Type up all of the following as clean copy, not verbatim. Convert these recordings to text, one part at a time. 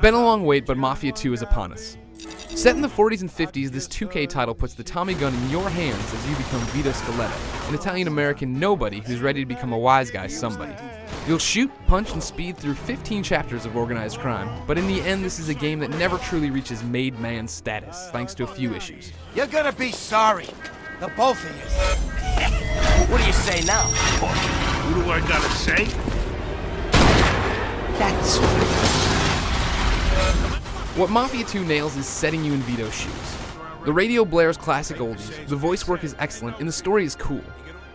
been a long wait, but Mafia II is upon us. Set in the 40s and 50s, this 2K title puts the Tommy gun in your hands as you become Vito Scaletta, an Italian-American nobody who's ready to become a wise guy somebody. You'll shoot, punch, and speed through 15 chapters of organized crime, but in the end this is a game that never truly reaches made man status, thanks to a few issues. You're gonna be sorry, the both of you. What do you say now? What do I gotta say? That's What Mafia II nails is setting you in Vito's shoes. The radio blares classic oldies, the voice work is excellent, and the story is cool.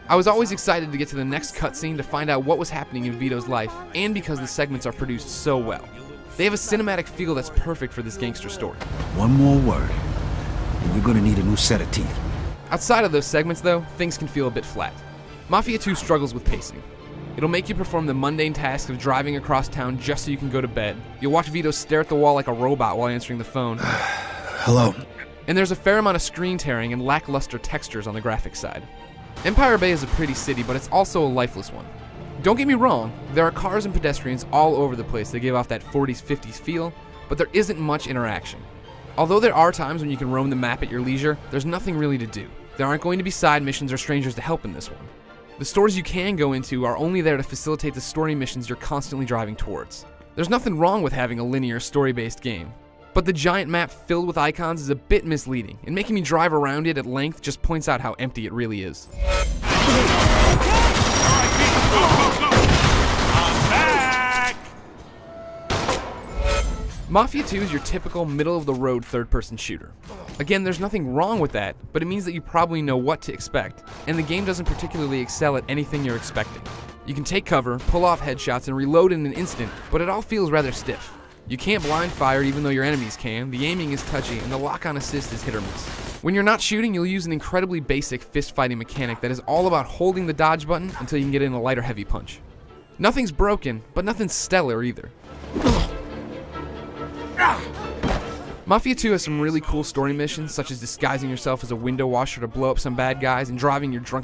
I was always excited to get to the next cutscene to find out what was happening in Vito's life, and because the segments are produced so well. They have a cinematic feel that's perfect for this gangster story. One more word, and you're gonna need a new set of teeth. Outside of those segments though, things can feel a bit flat. Mafia II struggles with pacing. It'll make you perform the mundane task of driving across town just so you can go to bed. You'll watch Vito stare at the wall like a robot while answering the phone. Hello. And there's a fair amount of screen tearing and lackluster textures on the graphics side. Empire Bay is a pretty city, but it's also a lifeless one. Don't get me wrong, there are cars and pedestrians all over the place that give off that 40s, 50s feel, but there isn't much interaction. Although there are times when you can roam the map at your leisure, there's nothing really to do. There aren't going to be side missions or strangers to help in this one. The stores you can go into are only there to facilitate the story missions you're constantly driving towards. There's nothing wrong with having a linear, story-based game, but the giant map filled with icons is a bit misleading, and making me drive around it at length just points out how empty it really is. Mafia II is your typical middle-of-the-road third-person shooter. Again, there's nothing wrong with that, but it means that you probably know what to expect, and the game doesn't particularly excel at anything you're expecting. You can take cover, pull off headshots, and reload in an instant, but it all feels rather stiff. You can't blind fire even though your enemies can, the aiming is touchy, and the lock-on assist is hit or miss. When you're not shooting, you'll use an incredibly basic fist-fighting mechanic that is all about holding the dodge button until you can get in a light or heavy punch. Nothing's broken, but nothing's stellar either. Mafia II has some really cool story missions, such as disguising yourself as a window washer to blow up some bad guys and driving your drunken